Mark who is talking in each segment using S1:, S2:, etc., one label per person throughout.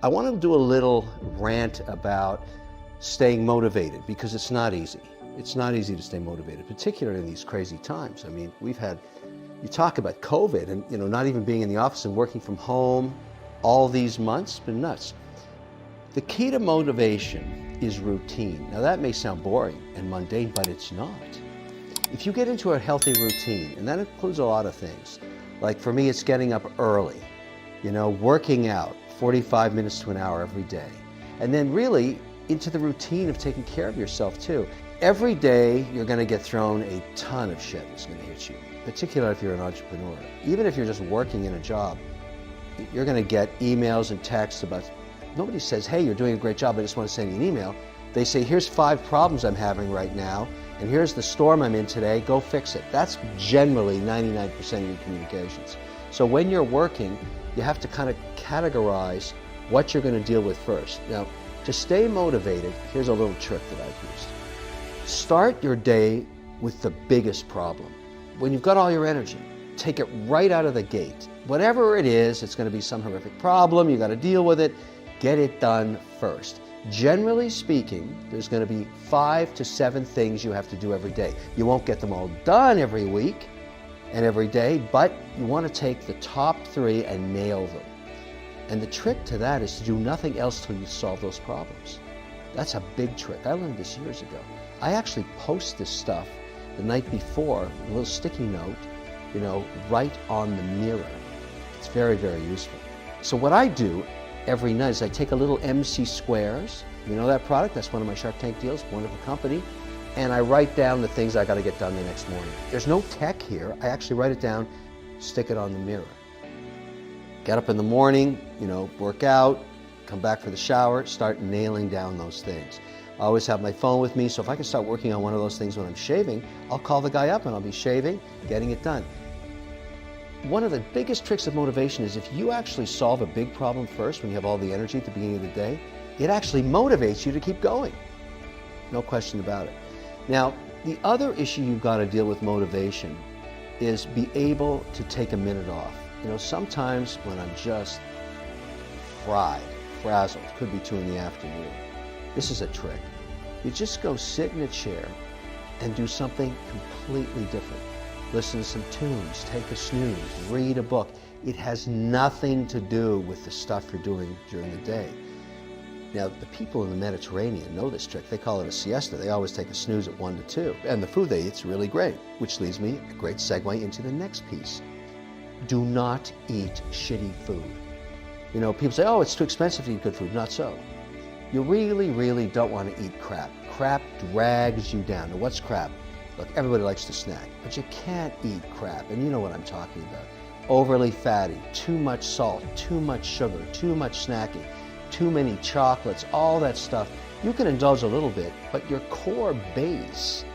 S1: I want to do a little rant about staying motivated because it's not easy. It's not easy to stay motivated, particularly in these crazy times. I mean, you talk about COVID and, not even being in the office and working from home all these months, it's been nuts. The key to motivation is routine. Now that may sound boring and mundane, but it's not. If you get into a healthy routine, and that includes a lot of things, like for me, it's getting up early, working out 45 minutes to an hour every day, and then really into the routine of taking care of yourself too. Every day, you're gonna get thrown a ton of shit that's gonna hit you, particularly if you're an entrepreneur. Even if you're just working in a job, you're gonna get emails and texts about, nobody says, hey, you're doing a great job, I just wanna send you an email. They say, here's 5 problems I'm having right now, and here's the storm I'm in today, go fix it. That's generally 99% of your communications. So when you're working, you have to kind of categorize what you're gonna deal with first. Now, to stay motivated, here's a little trick that I've used. Start your day with the biggest problem. When you've got all your energy, take it right out of the gate. Whatever it is, it's gonna be some horrific problem, you gotta deal with it, get it done first. Generally speaking, there's going to be 5 to 7 things you have to do every day. You won't get them all done every week and every day, but you want to take the top 3 and nail them. And the trick to that is to do nothing else till you solve those problems. That's a big trick. I learned this years ago. I actually post this stuff the night before, a little sticky note, right on the mirror. It's very, very useful. So what I do every night is I take a little MC Squares, that product, that's one of my Shark Tank deals, wonderful company, and I write down the things I gotta get done the next morning. There's no tech here, I actually write it down, stick it on the mirror. Get up in the morning, work out, come back for the shower, start nailing down those things. I always have my phone with me, so if I can start working on one of those things when I'm shaving, I'll call the guy up and I'll be shaving, getting it done. One of the biggest tricks of motivation is if you actually solve a big problem first when you have all the energy at the beginning of the day, it actually motivates you to keep going. No question about it. Now, the other issue you've got to deal with motivation is be able to take a minute off. Sometimes when I'm just frazzled, could be 2 in the afternoon, this is a trick. You just go sit in a chair and do something completely different. Listen to some tunes, take a snooze, read a book. It has nothing to do with the stuff you're doing during the day. Now, the people in the Mediterranean know this trick. They call it a siesta. They always take a snooze at 1 to 2. And the food they eat's really great, which leads me a great segue into the next piece. Do not eat shitty food. People say, oh, it's too expensive to eat good food. Not so. You really, really don't want to eat crap. Crap drags you down. Now, what's crap? Look, everybody likes to snack, but you can't eat crap, and you know what I'm talking about. Overly fatty, too much salt, too much sugar, too much snacking, too many chocolates, all that stuff. You can indulge a little bit, but your core base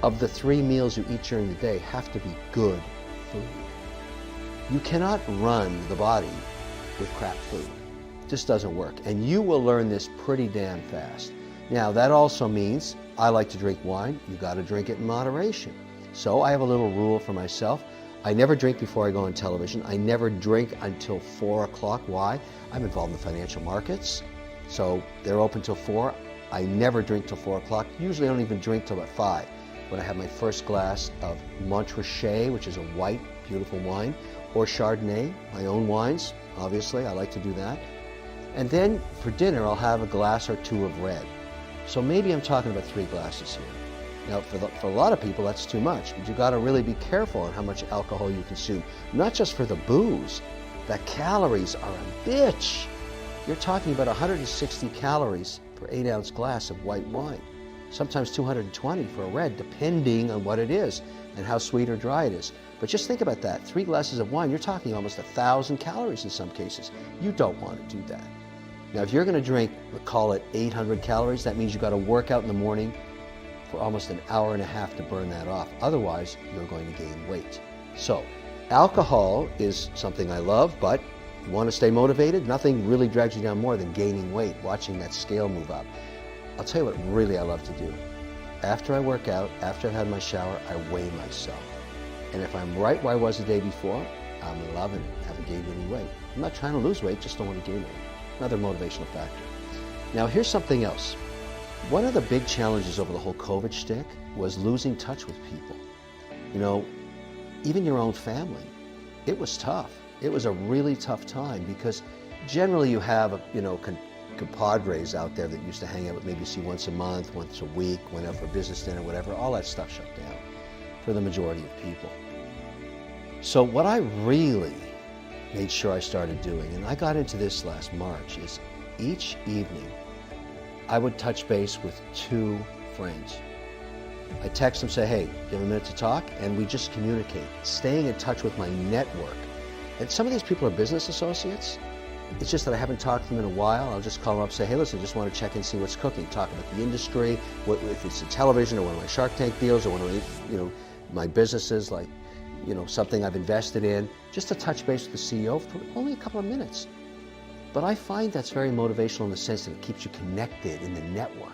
S1: of the 3 meals you eat during the day have to be good food. You cannot run the body with crap food. It just doesn't work, and you will learn this pretty damn fast. Now, that also means I like to drink wine. You got to drink it in moderation. So I have a little rule for myself. I never drink before I go on television. I never drink until 4 o'clock. Why? I'm involved in the financial markets, so they're open till 4. I never drink till 4 o'clock. Usually I don't even drink till about 5, when I have my first glass of Montrachet, which is a white, beautiful wine, or Chardonnay, my own wines, obviously. I like to do that. And then for dinner, I'll have a glass or 2 of red. So maybe I'm talking about 3 glasses here. Now, for a lot of people, that's too much, but you got to really be careful on how much alcohol you consume. Not just for the booze. The calories are a bitch. You're talking about 160 calories per 8-ounce glass of white wine. Sometimes 220 for a red, depending on what it is and how sweet or dry it is. But just think about that. 3 glasses of wine, you're talking almost 1,000 calories in some cases. You don't want to do that. Now, if you're going to drink, call it 800 calories, that means you've got to work out in the morning for almost an hour and a half to burn that off. Otherwise, you're going to gain weight. So, alcohol is something I love, but you want to stay motivated? Nothing really drags you down more than gaining weight, watching that scale move up. I'll tell you what really I love to do. After I work out, after I've had my shower, I weigh myself. And if I'm right where I was the day before, I'm loving it. I haven't gained any weight. I'm not trying to lose weight, just don't want to gain weight. another motivational factor. Now here's something else. One of the big challenges over the whole COVID shtick was losing touch with people. You know, even your own family. It was tough. It was a really tough time because generally you have, compadres out there that used to hang out with, maybe see once a month, once a week, went out for business dinner, whatever. All that stuff shut down for the majority of people. So what I really made sure I started doing, and I got into this last March, is each evening I would touch base with 2 friends. I text them, say, hey, you have a minute to talk? And we just communicate, staying in touch with my network. And some of these people are business associates. It's just that I haven't talked to them in a while. I'll just call them up and say, hey, listen, I just want to check and see what's cooking, talk about the industry, if it's a television or one of my Shark Tank deals or one of my businesses, like, something I've invested in, just to touch base with the CEO for only a couple of minutes. But I find that's very motivational in the sense that it keeps you connected in the network.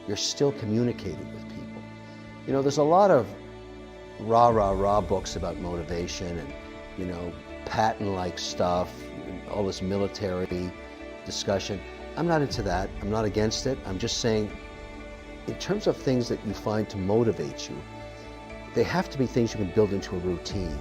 S1: You're still communicating with people. There's a lot of rah books about motivation and, patent-like stuff, all this military discussion. I'm not into that. I'm not against it. I'm just saying, in terms of things that you find to motivate you, they have to be things you can build into a routine.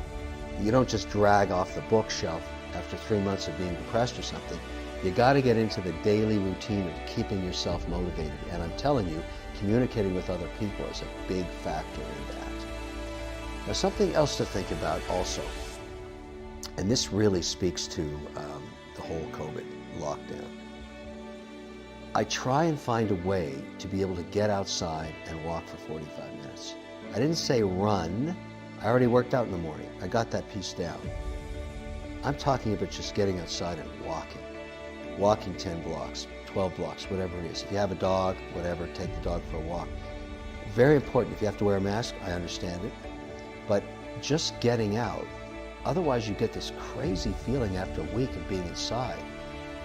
S1: You don't just drag off the bookshelf after 3 months of being depressed or something. You got to get into the daily routine of keeping yourself motivated. And I'm telling you, communicating with other people is a big factor in that. Now, something else to think about also, and this really speaks to the whole COVID lockdown. I try and find a way to be able to get outside and walk for 45 minutes. I didn't say run. I already worked out in the morning. I got that piece down. I'm talking about just getting outside and walking. Walking 10 blocks, 12 blocks, whatever it is. If you have a dog, whatever, take the dog for a walk. Very important. If you have to wear a mask, I understand it. But just getting out, otherwise you get this crazy feeling after a week of being inside.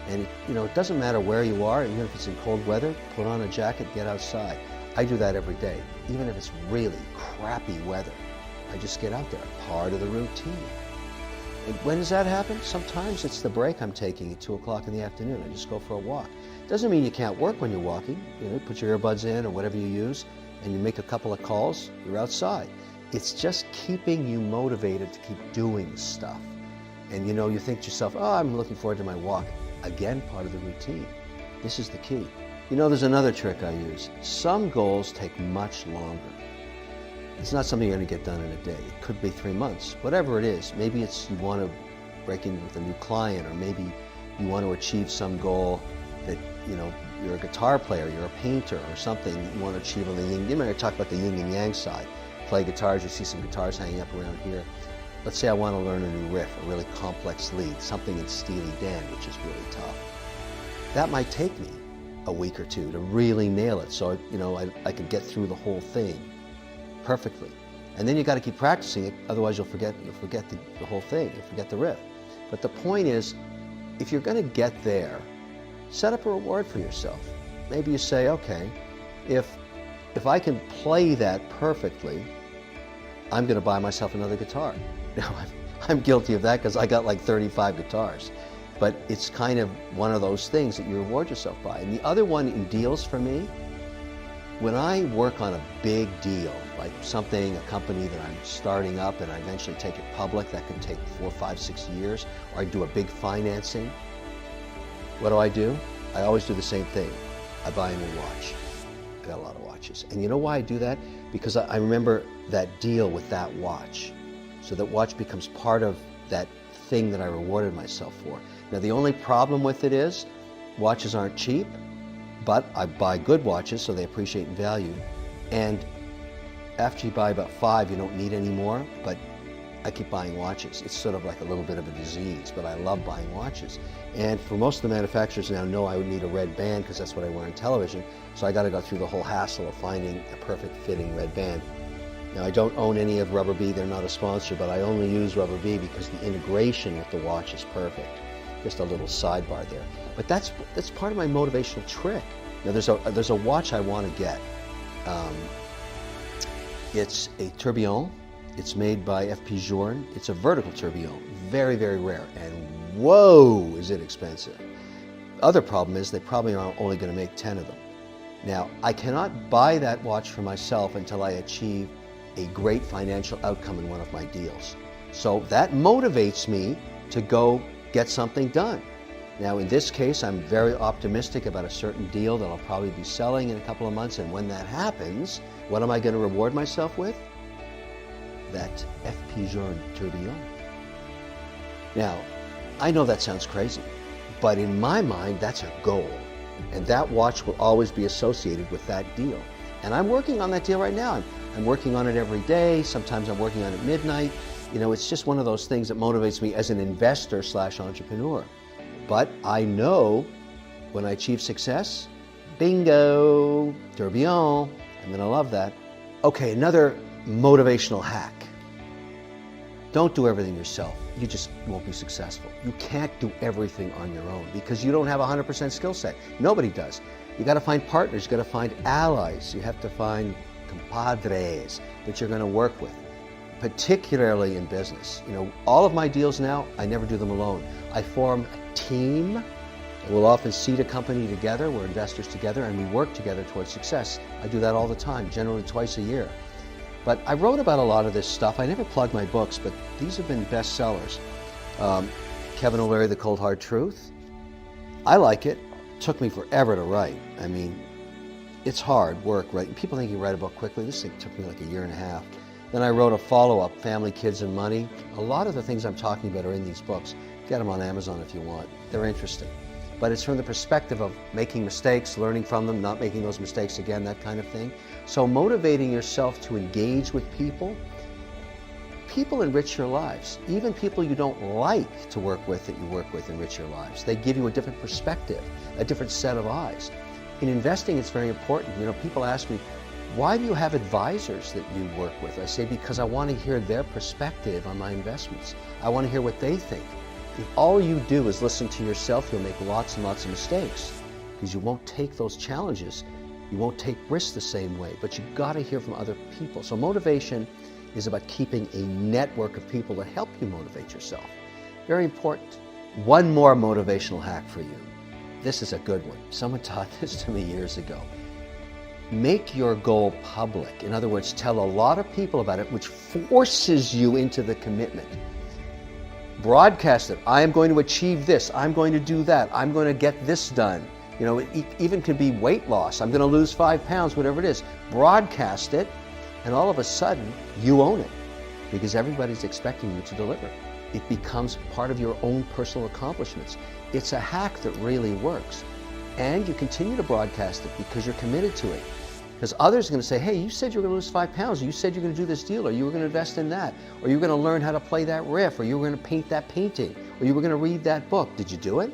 S1: And it doesn't matter where you are, even if it's in cold weather, put on a jacket, get outside. I do that every day, even if it's really crappy weather. I just get out there, part of the routine. And when does that happen? Sometimes it's the break I'm taking at 2 o'clock in the afternoon. I just go for a walk. Doesn't mean you can't work when you're walking. Put your earbuds in or whatever you use, and you make a couple of calls, you're outside. It's just keeping you motivated to keep doing stuff. And you think to yourself, oh, I'm looking forward to my walk. Again, part of the routine. This is the key. There's another trick I use. Some goals take much longer. It's not something you're going to get done in a day. It could be 3 months, whatever it is. Maybe it's you want to break in with a new client, or maybe you want to achieve some goal that, you're a guitar player, you're a painter or something that you want to achieve on the yin. You might talk about the yin and yang side. Play guitars, you see some guitars hanging up around here. Let's say I want to learn a new riff, a really complex lead, something in Steely Dan, which is really tough. That might take me a week or 2 to really nail it, so I could get through the whole thing perfectly. And then you got to keep practicing it, otherwise you'll forget the whole thing, you'll forget the riff. But the point is, if you're going to get there, set up a reward for yourself. Maybe you say, okay, if I can play that perfectly, I'm going to buy myself another guitar. Now, I'm guilty of that because I got like 35 guitars. But it's kind of one of those things that you reward yourself by. And the other one in deals for me, when I work on a big deal, like something, a company that I'm starting up and I eventually take it public, that can take 4, 5, 6 years, or I do a big financing, what do? I always do the same thing. I buy a new watch. I got a lot of watches. And you know why I do that? Because I remember that deal with that watch. So that watch becomes part of that thing that I rewarded myself for. Now, the only problem with it is watches aren't cheap, but I buy good watches, so they appreciate in value. And after you buy about 5, you don't need any more, but I keep buying watches. It's sort of like a little bit of a disease, but I love buying watches. And for most of the manufacturers now know I would need a red band because that's what I wear on television, so I got to go through the whole hassle of finding a perfect fitting red band. Now, I don't own any of Rubber Bee. They're not a sponsor, but I only use Rubber Bee because the integration with the watch is perfect. Just a little sidebar there. But that's part of my motivational trick. Now, there's a watch I want to get. It's a tourbillon. It's made by FP Journe. It's a vertical tourbillon, very, very rare. And whoa, is it expensive. other problem is they probably are only going to make 10 of them. Now, I cannot buy that watch for myself until I achieve a great financial outcome in one of my deals. So that motivates me to go get something done. Now, in this case, I'm very optimistic about a certain deal that I'll probably be selling in a couple of months. And when that happens, what am I going to reward myself with? That FP Journe Tourbillon. Now, I know that sounds crazy, but in my mind, that's a goal. And that watch will always be associated with that deal. And I'm working on that deal right now. I'm working on it every day. Sometimes I'm working on it at midnight. You know, it's just one of those things that motivates me as an investor / entrepreneur. But I know when I achieve success, bingo, tourbillon, I'm gonna love that. Okay, another motivational hack. Don't do everything yourself. You just won't be successful. You can't do everything on your own because you don't have 100% skill set. Nobody does. You gotta find partners, you gotta find allies, you have to find compadres that you're gonna work with, particularly in business. You know, all of my deals now, I never do them alone. I form a team, and we'll often seed a company together, we're investors together, and we work together towards success. I do that all the time, generally twice a year. But I wrote about a lot of this stuff. I never plug my books, but these have been bestsellers. Kevin O'Leary, The Cold Hard Truth. I like it. It took me forever to write. I mean, it's hard work, right? People think you write a book quickly. This thing took me like a year and a half. Then I wrote a follow-up, Family, Kids, and Money. A lot of the things I'm talking about are in these books. Get them on Amazon if you want. They're interesting. But it's from the perspective of making mistakes, learning from them, not making those mistakes again, that kind of thing. So motivating yourself to engage with people enrich your lives. Even people you don't like to work with that you work with enrich your lives. They give you a different perspective, a different set of eyes. In investing, it's very important. You know, people ask me, why do you have advisors that you work with? I say, because I want to hear their perspective on my investments. I want to hear what they think. If all you do is listen to yourself, you'll make lots and lots of mistakes because you won't take those challenges. You won't take risks the same way, but you've got to hear from other people. So motivation is about keeping a network of people that help you motivate yourself. Very important. One more motivational hack for you. This is a good one. Someone taught this to me years ago. Make your goal public. In other words, tell a lot of people about it, which forces you into the commitment. Broadcast it. I am going to achieve this. I'm going to do that. I'm going to get this done. You know, it even could be weight loss. I'm going to lose 5 pounds, whatever it is. Broadcast it, and all of a sudden, you own it because everybody's expecting you to deliver. It becomes part of your own personal accomplishments. It's a hack that really works. And you continue to broadcast it because you're committed to it. Because others are going to say, hey, you said you were going to lose 5 pounds, or you said you're going to do this deal, or you were going to invest in that, or you were going to learn how to play that riff, or you were going to paint that painting, or you were going to read that book. Did you do it?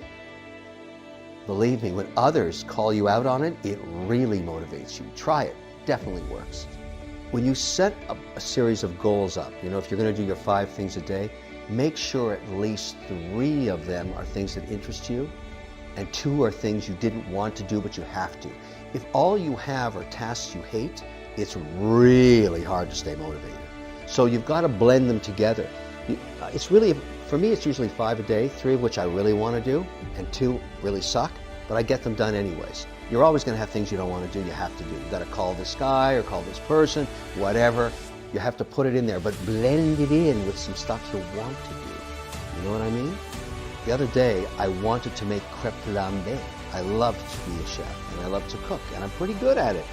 S1: Believe me, when others call you out on it, it really motivates you. Try it. Definitely works. When you set a series of goals up, you know, if you're going to do your 5 things a day, make sure at least 3 of them are things that interest you, and 2 are things you didn't want to do, but you have to. If all you have are tasks you hate, it's really hard to stay motivated. So you've got to blend them together. It's really, for me, it's usually 5 a day, 3 of which I really want to do, and 2 really suck, but I get them done anyways. You're always going to have things you don't want to do, you have to do. You've got to call this guy or call this person, whatever. You have to put it in there, but blend it in with some stuff you want to do. You know what I mean? The other day, I wanted to make crêpe flambée. I love to be a chef, and I love to cook, and I'm pretty good at it.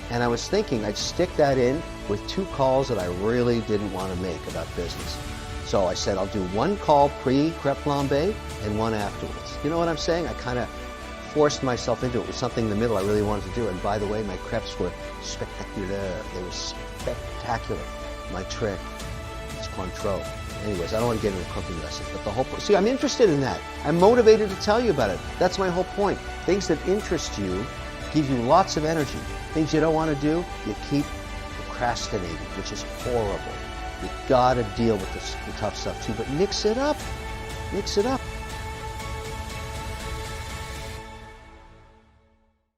S1: And I was thinking I'd stick that in with 2 calls that I really didn't want to make about business. So I said I'll do 1 call pre-crêpe flambée and 1 afterwards. You know what I'm saying? I kind of forced myself into it with something in the middle I really wanted to do. And by the way, my crêpes were spectacular. They were spectacular. My trick is Cointreau. Anyways, I don't want to get into a cooking lesson, but the whole point, see, I'm interested in that. I'm motivated to tell you about it. That's my whole point. Things that interest you give you lots of energy. Things you don't want to do, you keep procrastinating, which is horrible. You got to deal with the tough stuff too, but mix it up. Mix it up.